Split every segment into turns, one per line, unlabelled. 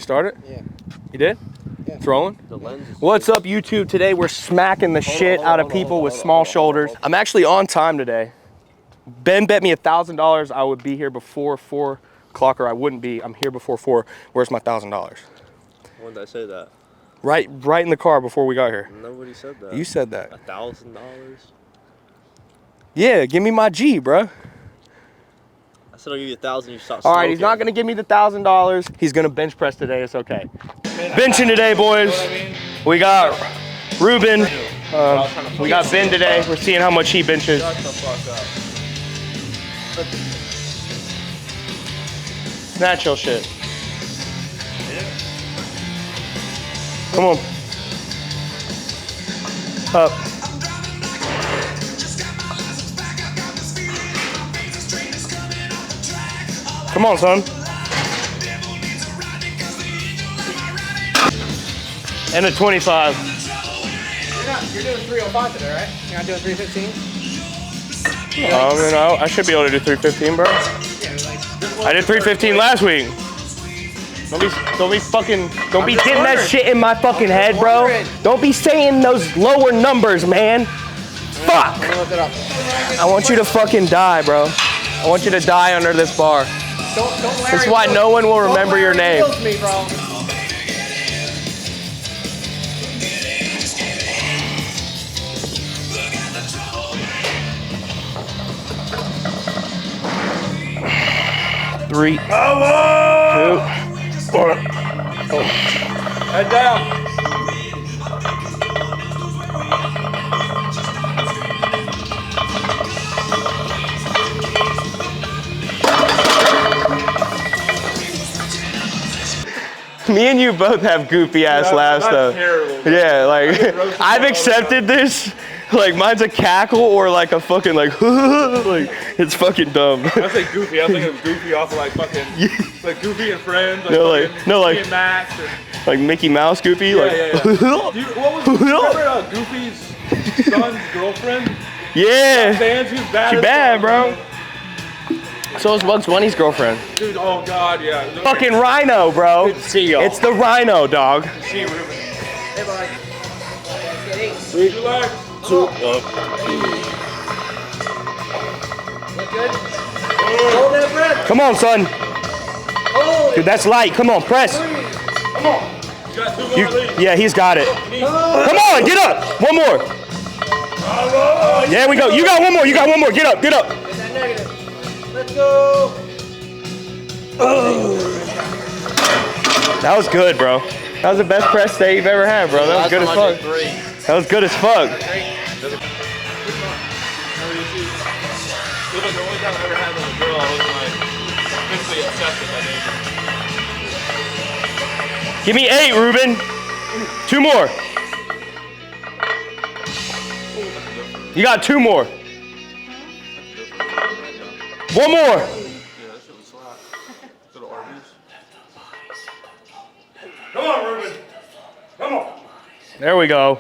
start it?
Yeah.
You did?
Yeah.
Throwing?
The lens is
What's up, YouTube? Today we're smacking the shit out of people with small shoulders. I'm actually on time today. Ben bet me $1,000 I would be here before 4 o'clock, or I wouldn't be. I'm here before 4. Where's my $1,000?
When did I say that?
Right in the car before we got here.
Nobody said that.
You said that.
$1,000?
Yeah, give me my G, bruh.
I said I'll give you 1,000. You stop.
All right, he's not gonna give me the $1,000. He's gonna bench press today. It's okay. Benching today, boys. We got Ruben. We got Ben today. We're seeing how much he benches.
Shut the fuck up.
Snatch your shit. Come on. Up. Come on, son. And a 25.
You're doing 305 today, right? You're not doing 315?
I should be able to do 315, bro. I did 315 last week. Don't be getting that shit in my fucking head, bro. Don't be saying those lower numbers, man. Fuck. I want you to fucking die, bro. I want you to die under this bar. That's why no one will remember your name.
Me, bro.
Three, 2, 1.
Head down.
Me and you both have goofy ass laughs though.
Terrible.
Yeah, like I've accepted this. Like mine's a cackle or like a fucking like it's fucking dumb.
When I say goofy, I think of Goofy off of like fucking like Goofy and Friends. Like
like
and Max. Or,
like Mickey Mouse Goofy.
yeah,
like
yeah, yeah. Dude, what was remember Goofy's son's girlfriend?
yeah.
Sands, who's bad.
She bad, bro. So is Bugs Bunny's girlfriend.
Dude, oh god, yeah.
Fucking Rhino, bro.
Good to see y'all.
It's the Rhino, dog.
See you, Ruben.
Hey, bud.
Would you like?
Look good? Hold that breath.
Come on, son.
Hold
Dude, that's light. Come on, press.
Come on. You got 2 more leads.
Yeah, he's got it. Come on, get up. One more. There we go. You got one more. You got one more. Get up. Get up.
Get that negative. Let's go.
That was good, bro. That was the best press day you've ever had, bro. That was good as fuck. That was good as fuck.
The only time I ever had with a girl, I was like physically obsessed with that name.
Give me 8, Ruben. 2 more. You got 2 more. 1 more.
Yeah, that shit was slap. Go to Arby's. Come on, Ruben. Come on.
There we go.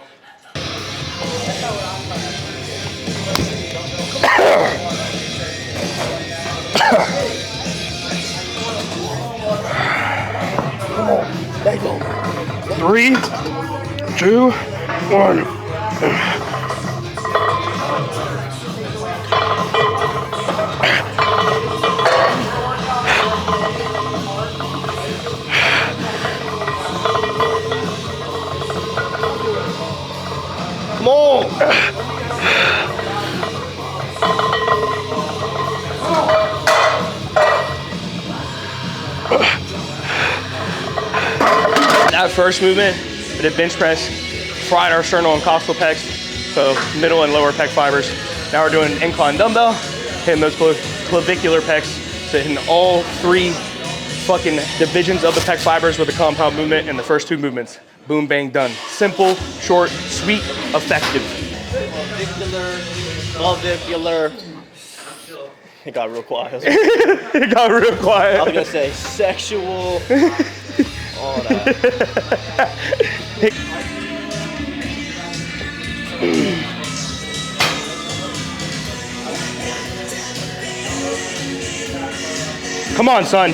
Three, 2, 1. Come on. That first movement, we did bench press, fried our sternal and costal pecs, so middle and lower pec fibers. Now we're doing incline dumbbell, hitting those clavicular pecs, so hitting all 3 fucking divisions of the pec fibers with a compound movement in the first 2 movements. Boom, bang, done. Simple, short, sweet, effective.
Clavicular. It got real quiet.
It got real quiet.
I was gonna say sexual. All that.
Come on, son.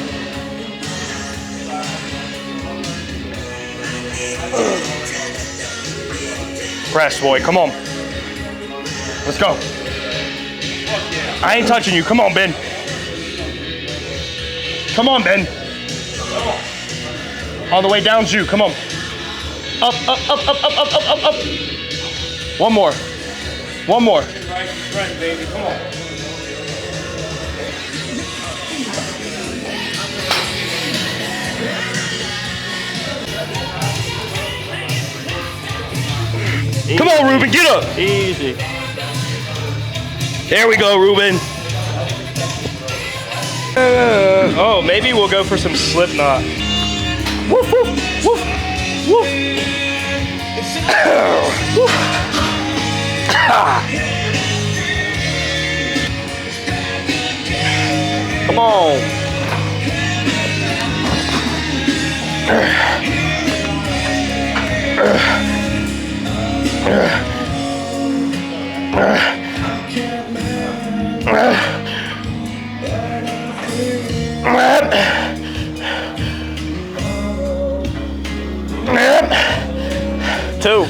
Press, boy, come on. Let's go. I ain't touching you. Come on, Ben. Come on, Ben. On the way down, Jew. Come on. Up, up, up, up, up, up, up, up, up. One more. One more.
Friend, baby, come on.
Come on, Ruben, get up.
Easy.
There we go, Ruben. Oh, maybe we'll go for some Slipknot. Woof, woof, woof, woof. Woof.
Come on. Two.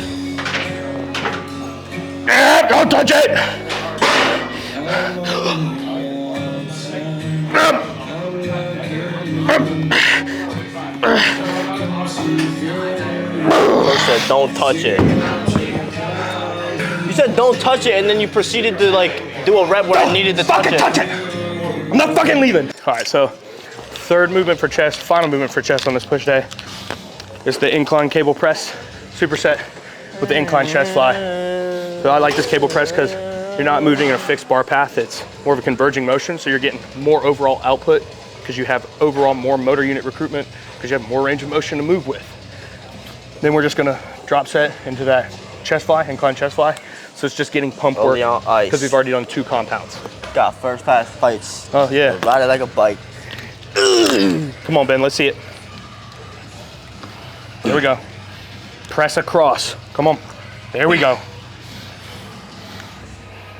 Don't touch it.
Coach said, don't touch it. You said don't touch it, and then you proceeded to like do a rep where I needed to touch it.
Touch it. I'm not fucking leaving. All right, so third movement for chest, final movement for chest on this push day is the incline cable press superset with the incline chest fly. So I like this cable press because you're not moving in a fixed bar path. It's more of a converging motion, so you're getting more overall output because you have overall more motor unit recruitment because you have more range of motion to move with. Then we're just gonna drop set into that chest fly, incline chest fly. So it's just getting pump work because we've already done 2 compounds.
Got first pass fights.
Oh yeah.
Ride it like a bike.
Come on, Ben, let's see it. There we go. Press across. Come on. There we go.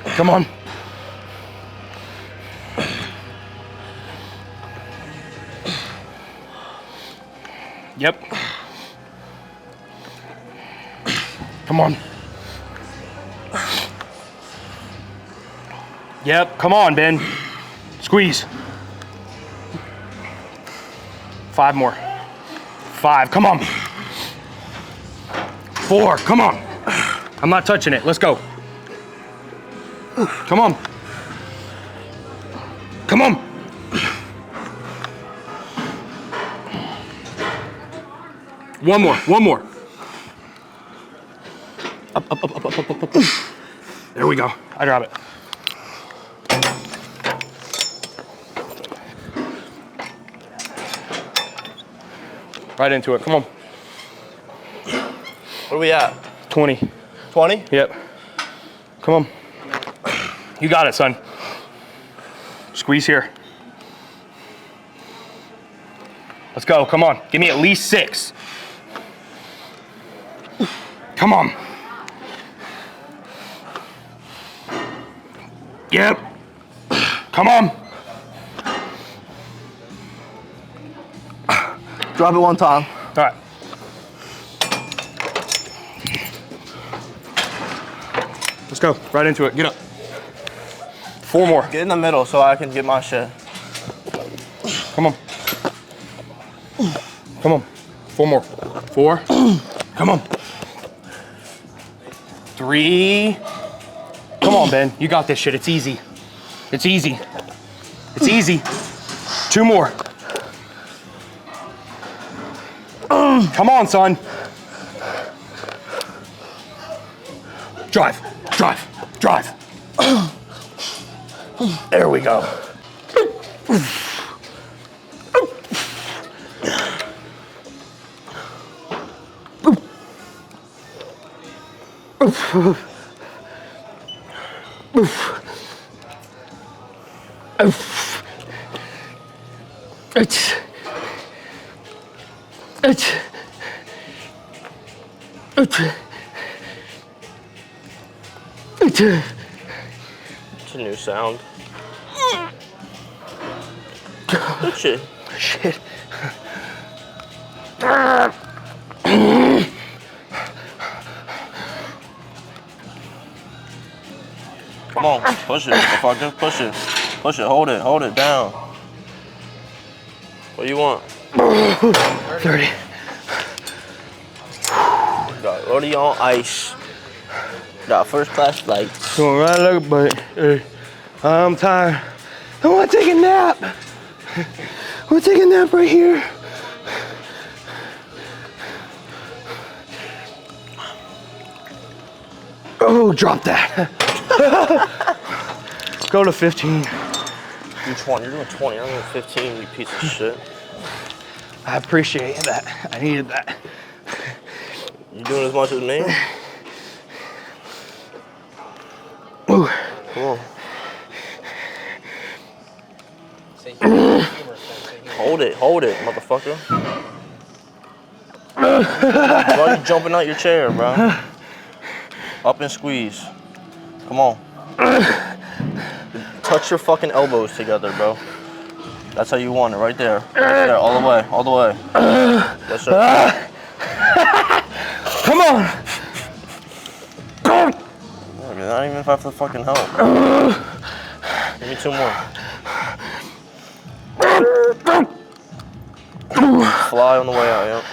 Come on. Yep. Come on. Yep, come on, Ben. Squeeze. 5 more. 5, come on. 4, come on. I'm not touching it, let's go. Come on. Come on. One more, one more. Up, up, up, up, up, up, up, up. There we go, I drop it. Right into it, come on.
Where are we at?
20.
20?
Yep. Come on. You got it, son. Squeeze here. Let's go, come on. Give me at least 6. Come on. Yep. Come on.
Drop it one time.
All right. Let's go, right into it, get up. 4 more.
Get in the middle so I can get my shit.
Come on. Come on. 4 more. 4. Come on. 3. Come on, Ben. You got this shit. It's easy. It's easy. It's easy. 2 more. Come on, son. Drive. Drive. Drive. There we go. It's a new sound. Good shit. Shit.
Come on, push it, motherfucker. Push it. Push it. Hold it down. What do you want?
30.
Got Rodeo on ice. Got first class flights.
Going right like a butt. Hey, I'm tired. I want to take a nap. I want to take a nap right here. Oh, drop that. Go to 15.
Do 20. You're doing 20. I'm doing 15, you piece of shit.
I appreciate that. I needed that.
You doing as much as me?
Ooh.
Come on. Hold it, motherfucker. Why are you jumping out your chair, bro? Up and squeeze. Come on. Touch your fucking elbows together, bro. That's how you want it, right there. Right there, all the way, all the way. Yes, sir.
Come on.
Not even if I have to fucking help. Give me 2 more. Fly on the way out, yep.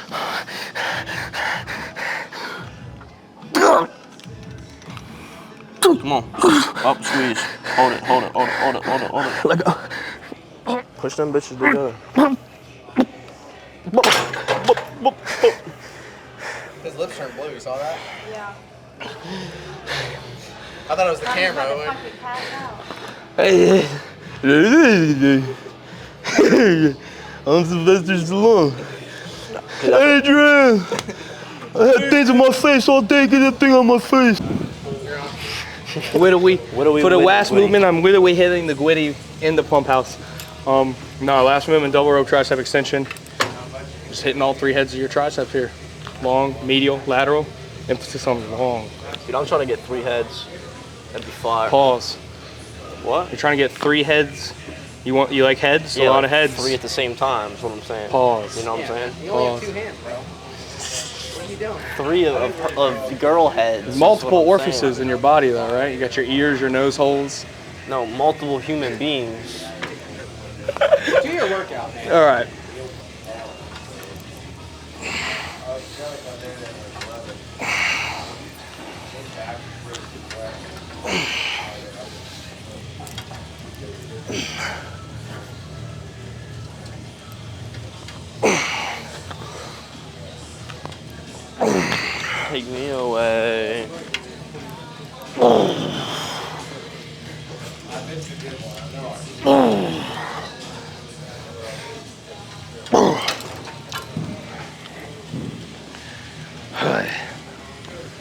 Come on. Up, squeeze. Hold it.
Let go.
Push them bitches together.
His lips turned blue. You saw that?
Yeah.
I thought it was the camera.
Hey. I'm Sylvester Stallone. Adrian! I had things on my face all day. Get that thing on my face. For the last movement, I'm literally hitting the Gwitty in the pump house. No, last movement, double rope tricep extension. Just hitting all 3 heads of your triceps here. Long, medial, lateral. Emphasis on long.
Dude, I'm trying to get 3 heads. That'd be fire.
Pause.
What?
You're trying to get 3 heads. You like heads?
Yeah,
a lot
like
of heads.
3 at the same time is what I'm saying.
Pause.
You know what I'm saying?
You only have 2 hands, bro. What are you doing?
3 of girl heads. is
Multiple
what I'm
orifices
saying.
in your body though, right? You got your ears, your nose holes.
No, multiple human beings.
Do your workout, man.
All right.
Take me away.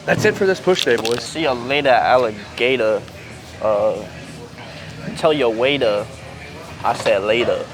That's it for this push day, boys.
See you later, alligator. Tell your waiter I said later.